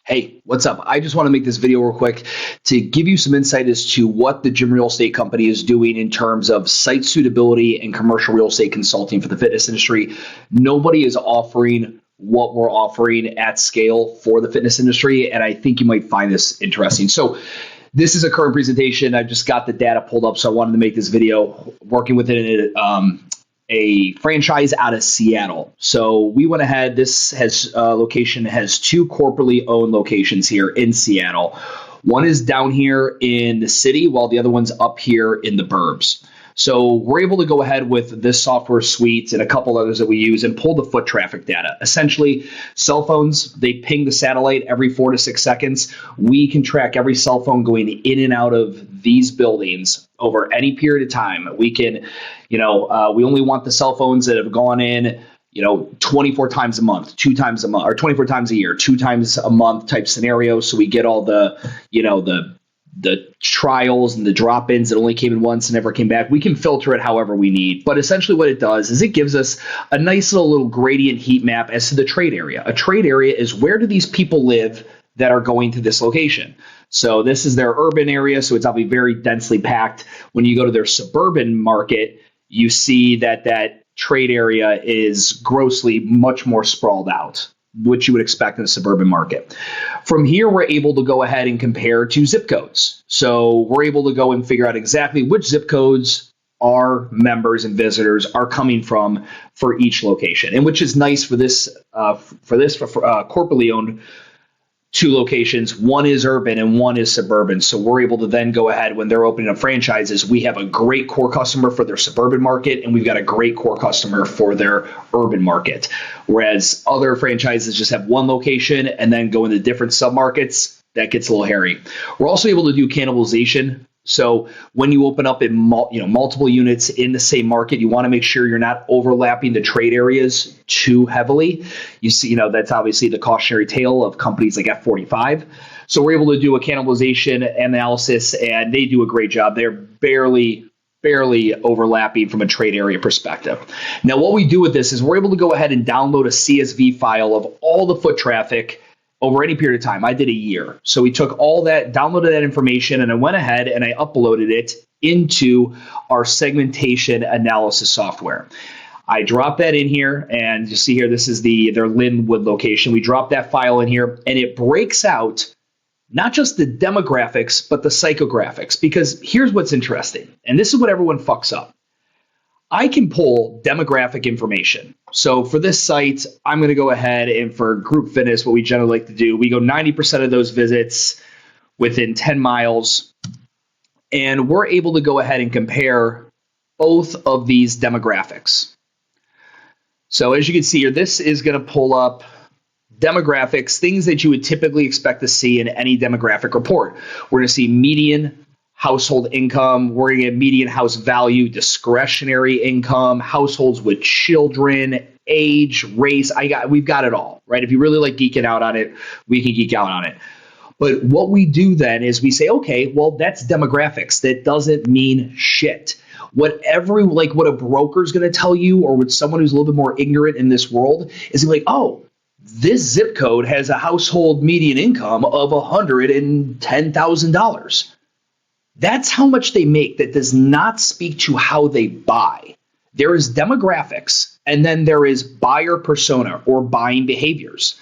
Hey, what's up? I just want to make this video real quick to give you some insight as to what the gym real estate company is doing in terms of site suitability and commercial real estate consulting for the fitness industry. Nobody is offering what we're offering at scale for the fitness industry, and I think you might find this interesting. So this is a current presentation. I've just got the data pulled up, so I wanted to make this video working within a franchise out of Seattle. So we went ahead. This location has two corporately owned locations here in Seattle. One is down here in the city, while the other one's up here in the burbs. So we're able to go ahead with this software suite and a couple others that we use and pull the foot traffic data. Essentially, cell phones, they ping the satellite every 4 to 6 seconds. We can track every cell phone going in and out of these buildings over any period of time. We can, we only want the cell phones that have gone in 24 times a month, 2 times a month, or 24 times a year, 2 times a month type scenarios. So we get all the trials and the drop-ins that only came in once and never came back. We can filter it however we need. But essentially what it does is it gives us a nice little gradient heat map as to the trade area. A trade area is where do these people live that are going to this location. So this is their urban area, so it's obviously very densely packed. When you go to their suburban market, you see that trade area is grossly much more sprawled out, which you would expect in a suburban market. From here, we're able to go ahead and compare to zip codes. So we're able to go and figure out exactly which zip codes our members and visitors are coming from for each location, and which is nice for this corporately owned 2 locations. One is urban and one is suburban. So we're able to then go ahead when they're opening up franchises. We have a great core customer for their suburban market, and we've got a great core customer for their urban market. Whereas other franchises just have one location and then go into different submarkets. That gets a little hairy. We're also able to do cannibalization. So when you open up in multiple units in the same market, you want to make sure you're not overlapping the trade areas too heavily. You see, that's obviously the cautionary tale of companies like F45. So we're able to do a cannibalization analysis, and they do a great job. They're barely overlapping from a trade area perspective. Now, what we do with this is we're able to go ahead and download a CSV file of all the foot traffic over any period of time. I did a year. So we took all that, downloaded that information, and I went ahead and I uploaded it into our segmentation analysis software. I dropped that in here, and you see here, this is their Linwood location. We dropped that file in here, and it breaks out not just the demographics, but the psychographics, because here's what's interesting, and this is what everyone fucks up. I can pull demographic information. So for this site, I'm going to go ahead and for group fitness, what we generally like to do, we go 90% of those visits within 10 miles. And we're able to go ahead and compare both of these demographics. So as you can see here, this is going to pull up demographics, things that you would typically expect to see in any demographic report. We're going to see median household income, we're going to get median house value, discretionary income, households with children, age, race. We've got it all, right? If you really like geeking out on it, we can geek out on it. But what we do then is we say, okay, well, that's demographics. That doesn't mean shit. What a broker's going to tell you, or what someone who's a little bit more ignorant in this world is like, oh, this zip code has a household median income of $110,000. That's how much they make. That does not speak to how they buy. There is demographics, and then there is buyer persona or buying behaviors.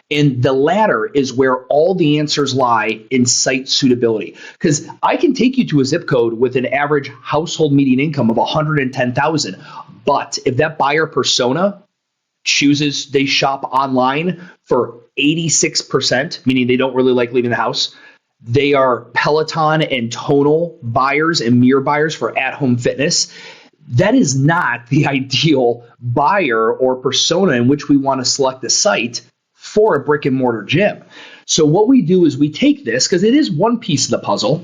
And the latter is where all the answers lie in site suitability. Because I can take you to a zip code with an average household median income of $110,000. But if that buyer persona chooses they shop online for 86%, meaning they don't really like leaving the house, they are Peloton and tonal buyers and mirror buyers for at-home fitness, that is not the ideal buyer or persona in which we want to select a site for a brick and mortar gym. So what we do is we take this, because it is one piece of the puzzle,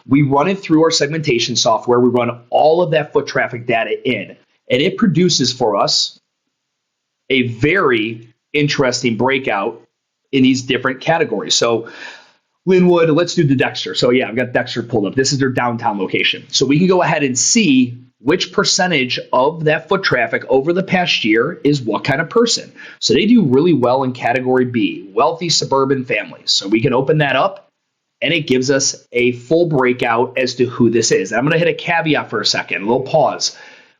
we run it through our segmentation software, we run all of that foot traffic data in, and it produces for us a very interesting breakout in these different categories. So Linwood, let's do the Dexter. So yeah, I've got Dexter pulled up. This is their downtown location. So we can go ahead and see which percentage of that foot traffic over the past year is what kind of person. So they do really well in category B, wealthy suburban families. So we can open that up and it gives us a full breakout as to who this is. I'm going to hit a caveat for a second, a little pause.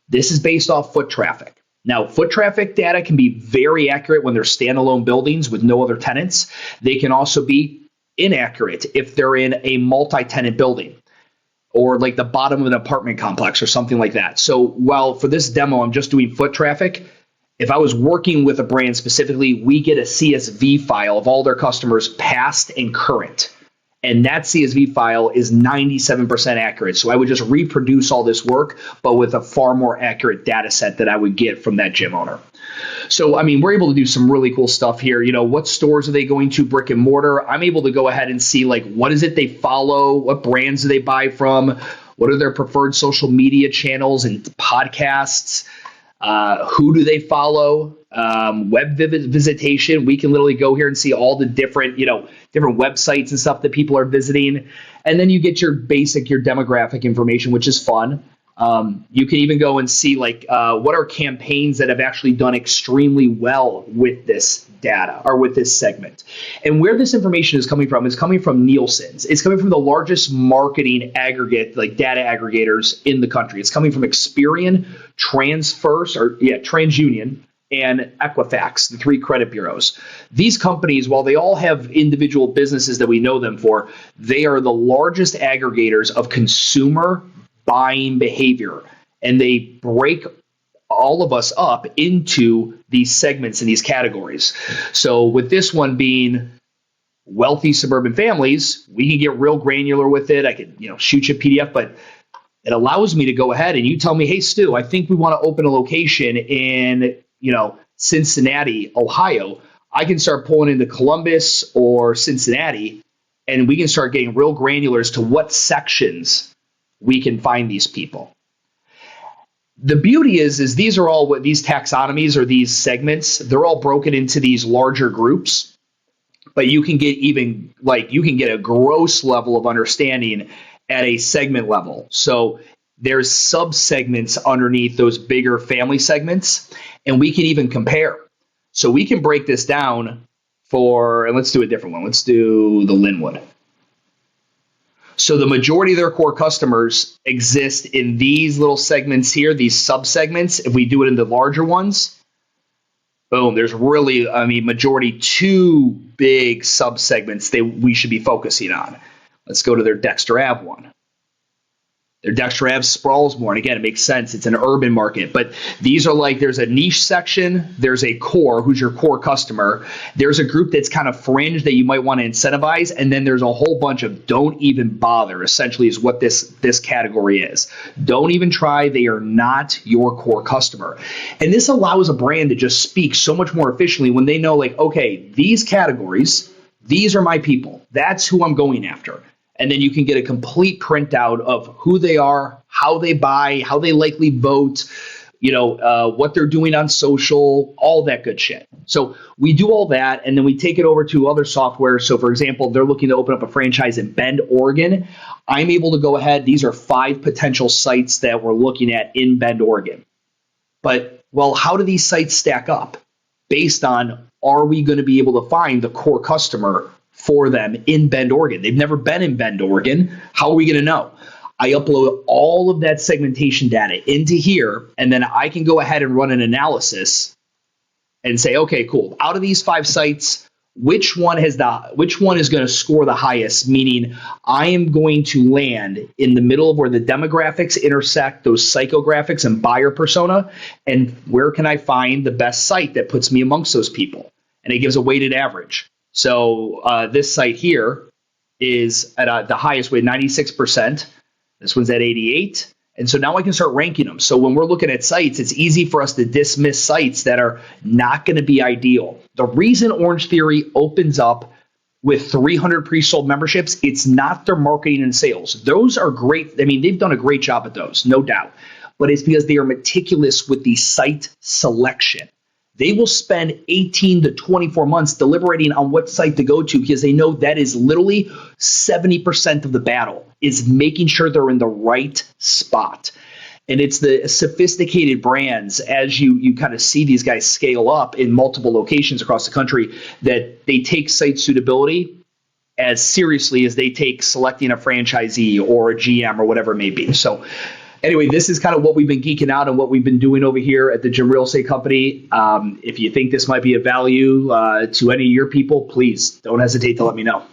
This is based off foot traffic. Now, foot traffic data can be very accurate when they're standalone buildings with no other tenants. They can also be inaccurate if they're in a multi-tenant building, or like the bottom of an apartment complex or something like that. So while for this demo, I'm just doing foot traffic, if I was working with a brand specifically, we get a CSV file of all their customers past and current. And that CSV file is 97% accurate. So I would just reproduce all this work, but with a far more accurate data set that I would get from that gym owner. So, I mean, we're able to do some really cool stuff here. You know, what stores are they going to, brick and mortar? I'm able to go ahead and see, like, what is it they follow? What brands do they buy from? What are their preferred social media channels and podcasts? Who do they follow? Web visitation. We can literally go here and see all the different websites and stuff that people are visiting. And then you get your demographic information, which is fun. You can even go and see what are campaigns that have actually done extremely well with this data or with this segment. And where this information is coming from Nielsen's. It's coming from the largest marketing aggregate, like data aggregators in the country. It's coming from Experian, TransUnion, and Equifax, the three credit bureaus. These companies, while they all have individual businesses that we know them for, they are the largest aggregators of consumer buying behavior, and they break all of us up into these segments and these categories. So with this one being wealthy suburban families, we can get real granular with it. I could shoot you a PDF, but it allows me to go ahead and you tell me, hey Stu, I think we want to open a location in Cincinnati, Ohio. I can start pulling into Columbus or Cincinnati, and we can start getting real granular as to what sections we can find these people. The beauty is these are all what these taxonomies or these segments, they're all broken into these larger groups, but you can get a gross level of understanding at a segment level. So there's sub-segments underneath those bigger family segments, and we can even compare. So we can break this down and let's do a different one. Let's do the Linwood. So the majority of their core customers exist in these little segments here, these sub-segments. If we do it in the larger ones, boom, there's really, majority two big sub-segments that we should be focusing on. Let's go to their Dexter Ave one. Their Dexter Ave sprawls more. And again, it makes sense. It's an urban market. But these are there's a niche section. There's a core, who's your core customer. There's a group that's kind of fringe that you might want to incentivize. And then there's a whole bunch of don't even bother, essentially, is what this category is. Don't even try. They are not your core customer. And this allows a brand to just speak so much more efficiently when they know, okay, these categories, these are my people. That's who I'm going after. And then you can get a complete printout of who they are, how they buy, how they likely vote, what they're doing on social, all that good shit. So we do all that, and then we take it over to other software. So, for example, they're looking to open up a franchise in Bend, Oregon. I'm able to go ahead. These are 5 potential sites that we're looking at in Bend, Oregon. But, how do these sites stack up based on, are we going to be able to find the core customer for them in Bend, Oregon? They've never been in Bend, Oregon. How are we going to know? I upload all of that segmentation data into here, and then I can go ahead and run an analysis and say, okay, cool. Out of these 5 sites, which one is going to score the highest? Meaning, I am going to land in the middle of where the demographics intersect those psychographics and buyer persona, and where can I find the best site that puts me amongst those people? And it gives a weighted average. So this site here is at the highest weight, 96%. This one's at 88. And so now I can start ranking them. So when we're looking at sites, it's easy for us to dismiss sites that are not going to be ideal. The reason Orange Theory opens up with 300 pre-sold memberships, it's not their marketing and sales. Those are great. They've done a great job at those, no doubt. But it's because they are meticulous with the site selection. They will spend 18 to 24 months deliberating on what site to go to because they know that is literally 70% of the battle, is making sure they're in the right spot. And it's the sophisticated brands as you kind of see these guys scale up in multiple locations across the country that they take site suitability as seriously as they take selecting a franchisee or a GM or whatever it may be. So anyway, this is kind of what we've been geeking out and what we've been doing over here at the Jim Real Estate Company. If you think this might be of value to any of your people, please don't hesitate to let me know.